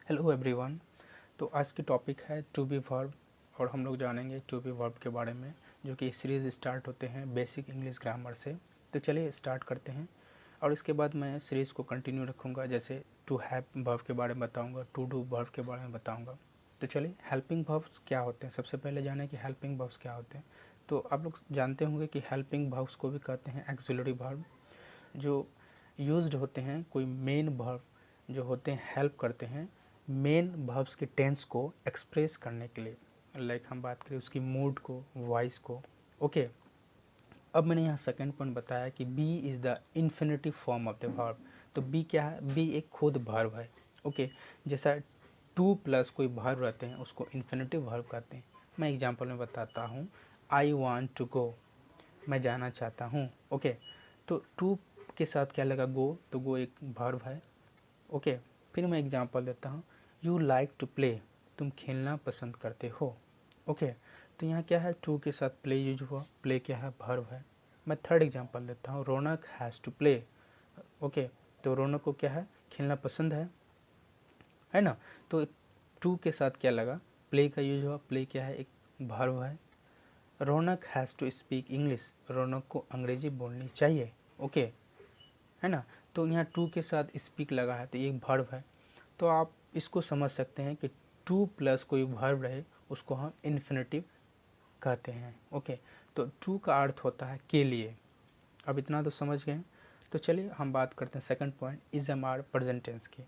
Hello everyone. तो आज की टॉपिक है टू बी वर्ब और हम लोग जानेंगे टू बी वर्ब के बारे में, जो कि सीरीज़ स्टार्ट होते हैं बेसिक इंग्लिश ग्रामर से। तो चलिए स्टार्ट करते हैं और इसके बाद मैं सीरीज़ को कंटिन्यू रखूँगा, जैसे टू हैव वर्ब के बारे में बताऊँगा, टू डू वर्ब के बारे में बताऊँगा। तो चलिए हेल्पिंग वर्ब्स क्या होते हैं, सबसे पहले जाने कि हेल्पिंग वर्ब्स क्या होते हैं। तो आप लोग जानते होंगे कि हेल्पिंग वर्ब्स को भी कहते हैं एक्सिलरी वर्ब, जो यूज्ड होते हैं कोई मेन वर्ब जो होते हैं हेल्प करते हैं मेन वर्ब्स के टेंस को एक्सप्रेस करने के लिए। लाइक हम बात करें उसकी मूड को, वॉइस को। ओके, अब मैंने यहाँ सेकंड पॉइंट बताया कि be is the infinitive form of the verb. तो बी क्या है? बी एक खुद वर्ब है। ओके, जैसा टू प्लस कोई वर्ब रहते हैं उसको इन्फिनिटिव वर्ब कहते हैं। मैं एग्जांपल में बताता हूँ, आई वांट टू गो, मैं जाना चाहता हूँ। ओके, तो टू के साथ क्या लगा? गो, तो गो एक वर्ब है। ओके, फिर मैं एग्जांपल देता हूँ, यू लाइक टू प्ले, तुम खेलना पसंद करते हो। ओके, तो यहाँ क्या है? टू के साथ प्ले यूज हुआ, प्ले क्या है? वर्ब है। मैं थर्ड एग्जांपल देता हूँ, रौनक हैज़ टू प्ले। ओके, तो रौनक को क्या है? खेलना पसंद है ना। तो टू के साथ क्या लगा? प्ले का यूज हुआ, प्ले क्या है? एक वर्ब है। रौनक हैज़ टू स्पीक इंग्लिश, रौनक को अंग्रेजी बोलनी चाहिए। ओके, है ना। तो यहाँ टू के साथ स्पीक लगा है तो ये वर्ब है। तो आप इसको समझ सकते हैं कि टू प्लस कोई वर्ब रहे उसको हम इन्फिनिटिव कहते हैं। ओके, तो टू का अर्थ होता है के लिए। अब इतना तो समझ गए। तो चलिए हम बात करते हैं second point, is am are present tense की।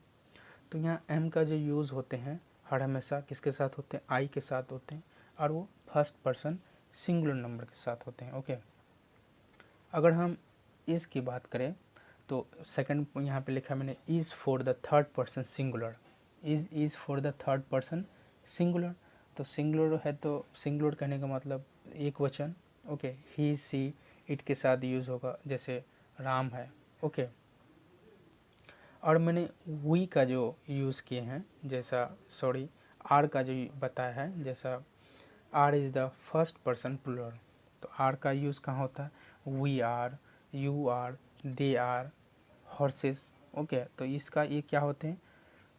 तो यहाँ एम का जो यूज़ होते हैं हर हमेशा किसके साथ होते हैं? आई के साथ होते हैं, और वो फर्स्ट पर्सन सिंगुलर नंबर के साथ होते हैं। ओके, अगर हम इज़ की बात करें तो सेकंड यहाँ पे लिखा मैंने, is for the third person singular. Is for the third person singular. तो सिंगुलर है तो सिंगुलर कहने का मतलब एक वचन। ओके, ही सी इट के साथ यूज़ होगा, जैसे राम है। ओके, और मैंने वी का जो यूज़ किए हैं, जैसा सॉरी आर का जो बताया है, जैसा are is the first person plural. तो आर का यूज़ कहाँ होता है? We are, you are, they are, horses. Okay, तो इसका ये क्या होते हैं?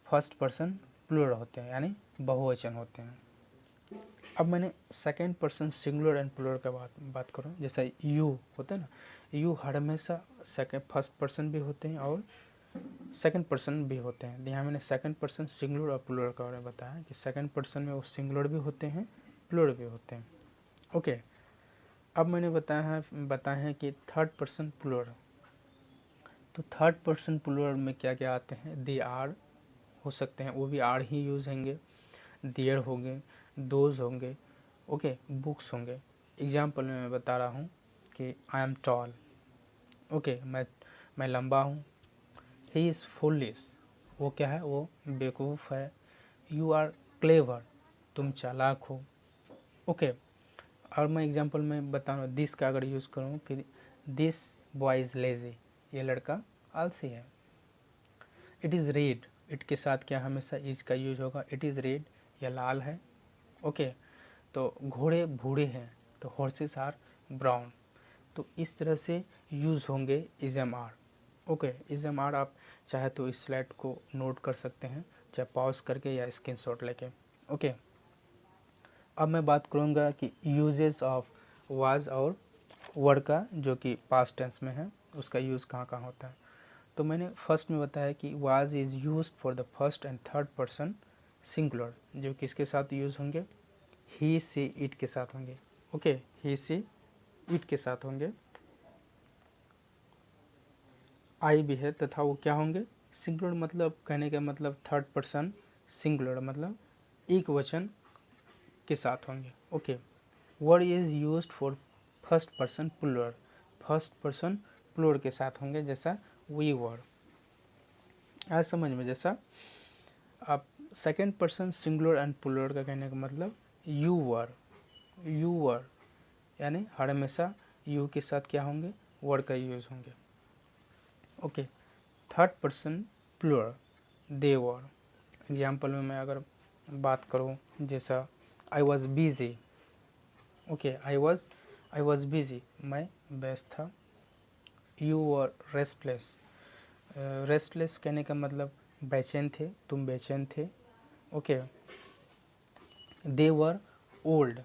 फर्स्ट पर्सन प्लूरल होते हैं, यानी बहुवचन होते हैं। अब मैंने second person singular and plural का बात करूँ, जैसा यू होता है ना, यू हर हमेशा सेकेंड फर्स्ट पर्सन भी होते हैं और सेकंड पर्सन भी होते हैं। यहाँ मैंने सेकंड पर्सन सिंगुलर और प्लूरल का बारे में बताया कि सेकंड पर्सन में वो सिंगुलर भी होते हैं, प्लूरल भी होते हैं। ओके, अब मैंने बताया है कि थर्ड पर्सन प्लूरल। तो थर्ड पर्सन प्लूरल में क्या क्या आते हैं? दे आर हो सकते हैं, वो भी आर ही यूज होंगे, देयर होंगे, दोज होंगे। ओके, बुक्स होंगे। एग्जाम्पल में मैं बता रहा हूँ कि आई एम टॉल। ओके, मैं लंबा हूँ। ही इज़ फुलिश, वो क्या है? वो बेवकूफ़ है। यू आर क्लेवर, तुम चालाक हो। ओके, और मैं एग्जांपल में बता रहा हूँ, दिस का अगर यूज़ करूँ कि दिस बॉय इज़ लेज़ी, ये लड़का आलसी है। इट इज़ रेड, इट के साथ क्या हमेशा इज का यूज होगा? इट इज़ रेड, यह लाल है। ओके, तो घोड़े बूढ़े हैं, तो हॉर्सेस आर ब्राउन। तो इस तरह से यूज़ होंगे is am are. Okay, is am are आप चाहे तो इस स्लाइड को नोट कर सकते हैं, चाहे पॉज करके या स्क्रीनशॉट लेके। ओके, अब मैं बात करूँगा कि यूजेस ऑफ वाज और वर का, जो कि पास्ट टेंस में है, उसका यूज़ कहाँ कहाँ होता है। तो मैंने फर्स्ट में बताया कि was is use for the first and third person singular, जो किसके साथ यूज़ होंगे? ही सी इट के साथ होंगे। ओके, ही सी इट के साथ होंगे। आई भी है तथा वो क्या होंगे? सिंगुलर, मतलब कहने का मतलब थर्ड पर्सन सिंगुलर, मतलब एक वचन के साथ होंगे। Okay, word is used for first person plural, first person plural के साथ होंगे, जैसा वी वर। आज समझ में, जैसा आप second person singular and plural का कहने का मतलब यू वर, यू वर, यानी हर हमेशा यू के साथ क्या होंगे? वर्ड का यूज होंगे। ओके, थर्ड पर्सन प्लूरल दे वर। एग्जाम्पल में मैं अगर बात करूँ, जैसा I was busy. Okay, I was busy, मैं व्यस्त था। यू वर रेस्टलेस, रेस्टलेस कहने का मतलब बेचैन थे, तुम बेचैन थे। ओके। दे वर ओल्ड,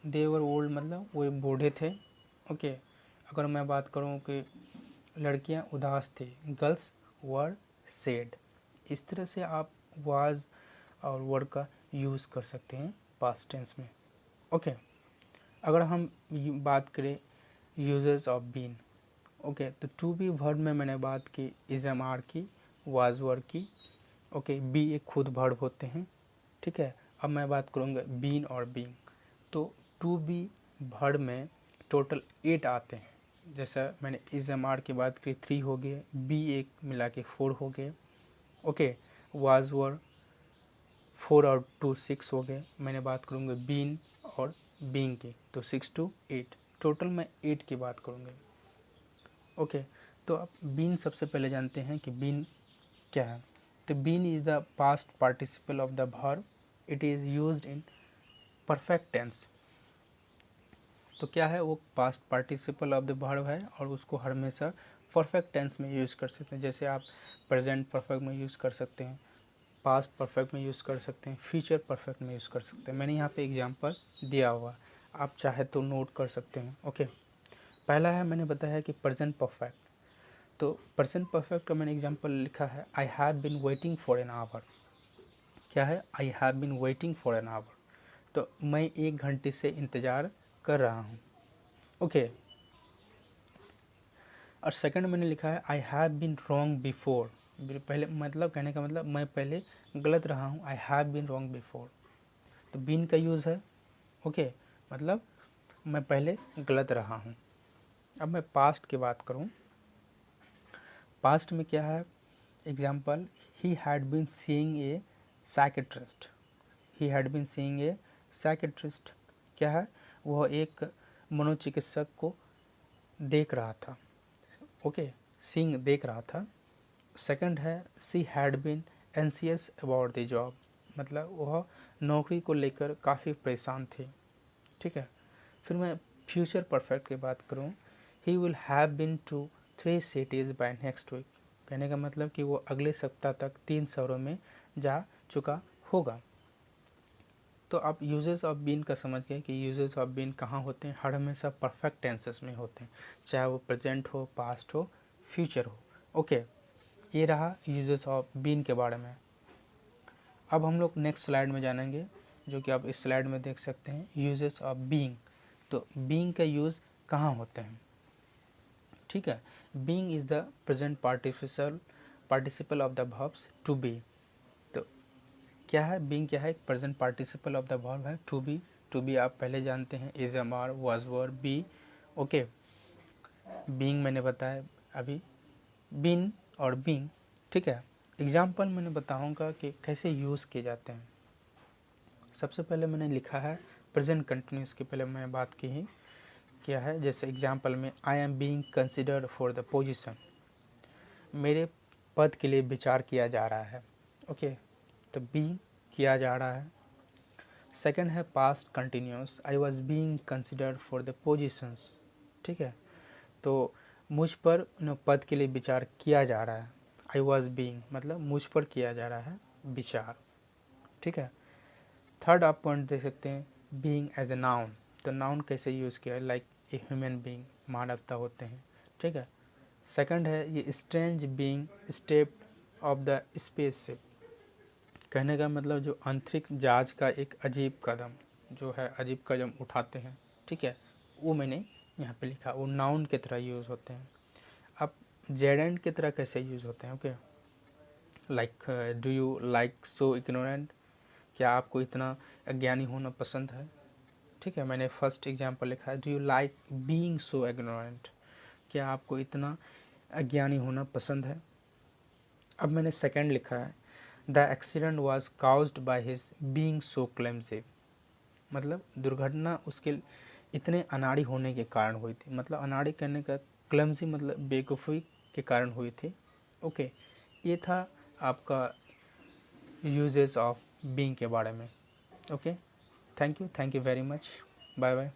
दे वर ओल्ड मतलब वो बूढ़े थे। ओके। अगर मैं बात करूँ कि लड़कियां उदास थी, गर्ल्स वर सैड। इस तरह से आप वाज और वर का यूज़ कर सकते हैं पास्ट टेंस में। ओके। अगर हम बात करें यूजेस ऑफ बीन, ओके, तो टू बी वर्ब में मैंने बात की इज एम आर की, वाज वर की। ओके, बी एक खुद वर्ब होते हैं, ठीक है। अब मैं बात करूँगा बीन और बीइंग। तो टू बी वर्ब में टोटल 8 आते हैं। जैसा मैंने इज एम आर की बात की 3 हो गए, बी एक मिला के 4 हो गए। ओके, वाज वर 4 और 2 6 हो गए। मैंने बात करूँगा बीन और बीइंग की, तो 6 to 8, टोटल मैं 8 की बात करूँगा। ओके, तो अब बीन सबसे पहले जानते हैं कि बीन क्या है। तो been is the past participle of the verb, it is used in perfect tense. तो क्या है, वो past participle of the verb है और उसको हमेशा परफेक्ट टेंस में यूज़ कर सकते हैं। जैसे आप प्रेजेंट परफेक्ट में यूज़ कर सकते हैं, पास्ट परफेक्ट में यूज़ कर सकते हैं, फ्यूचर परफेक्ट में यूज़ कर सकते हैं। मैंने यहाँ पे एग्जांपल दिया हुआ, आप चाहे तो नोट कर सकते हैं। ओके, पहला है मैंने बताया कि प्रेजेंट परफेक्ट। तो प्रेजेंट परफेक्ट का मैंने एग्जांपल लिखा है, I have been waiting for an hour. क्या है, I have been waiting for an hour, तो मैं 1 घंटे से इंतज़ार कर रहा हूँ। ओके। और सेकंड मैंने लिखा है I have been wrong before. पहले मतलब कहने का मतलब मैं पहले गलत रहा हूँ, I have been wrong before. तो बीन का यूज़ है, ओके, मतलब मैं पहले गलत रहा हूँ। अब मैं पास्ट की बात करूँ, पास्ट में क्या है, example, he had been seeing a psychiatrist. He had been seeing a psychiatrist, क्या है, वह एक मनोचिकित्सक को देख रहा था। ओके, सीइंग देख रहा था। सेकंड है she had been anxious about the job, मतलब वह नौकरी को लेकर काफ़ी परेशान थी, ठीक है। फिर मैं फ्यूचर परफेक्ट की बात करूं, he will have been to 3 cities by next week. कहने का मतलब कि वो अगले सप्ताह तक 3 शहरों में जा चुका होगा। तो आप यूजेस ऑफ बीन का समझ गए कि यूजेस ऑफ बीन कहाँ होते हैं, हर हमेशा परफेक्ट टेंसेस में होते हैं, चाहे वो प्रेजेंट हो, पास्ट हो, फ्यूचर हो। ओके, ये रहा यूजेस ऑफ बीन के बारे में। अब हम लोग नेक्स्ट स्लाइड में जानेंगे, जो कि आप इस स्लाइड में देख सकते हैं, यूजेस ऑफ बीइंग। तो बीइंग का यूज़ कहाँ होते हैं, ठीक है। Being is the present participle of the verbs to be. तो क्या है, बीइंग क्या है, एक present participle of the verb है टू बी। टू बी आप पहले जानते हैं, is, am are, was, were, be. Okay, being मैंने बताया अभी, बीन और बीइंग, ठीक है। एग्जाम्पल मैंने बताऊंगा कि कैसे यूज़ किए जाते हैं। सबसे पहले मैंने लिखा है प्रेजेंट कंटिन्यूस की, पहले मैं बात की ही क्या है। जैसे एग्जाम्पल में I am being considered for the position, मेरे पद के लिए विचार किया जा रहा है। ओके, तो बीइंग किया जा रहा है। सेकंड है past continuous, I was being considered for the positions, ठीक है। तो मुझ पर पद के लिए विचार किया जा रहा है। आई वाज बीइंग मतलब मुझ पर किया जा रहा है विचार, ठीक है। थर्ड आप पॉइंट देख सकते हैं, बीइंग एज ए नाउन। तो नाउन कैसे यूज़ किया है, लाइक ए ह्यूमन बीइंग, मानवता होते हैं, ठीक है। सेकंड है ये strange being step of the spaceship. कहने का मतलब जो अंतरिक्ष जहाज का एक अजीब कदम, जो है अजीब कदम उठाते हैं, ठीक है, वो मैंने यहाँ पे लिखा, वो नाउन की तरह यूज़ होते हैं। अब जेड एंड की तरह कैसे यूज़ होते हैं, okay, like do you like so ignorant, क्या आपको इतना अज्ञानी होना पसंद है, ठीक है। मैंने फर्स्ट एग्जांपल लिखा है, do you like being so ignorant, क्या आपको इतना अज्ञानी होना पसंद है। अब मैंने सेकंड लिखा है, the accident was caused by his being so clumsy, मतलब दुर्घटना उसके इतने अनाड़ी होने के कारण हुई थी। मतलब अनाड़ी करने का, क्लमसी मतलब बेवकूफ़ी के कारण हुई थी। ओके, ये था आपका यूजेस ऑफ बीइंग के बारे में। Okay, thank you very much, bye bye.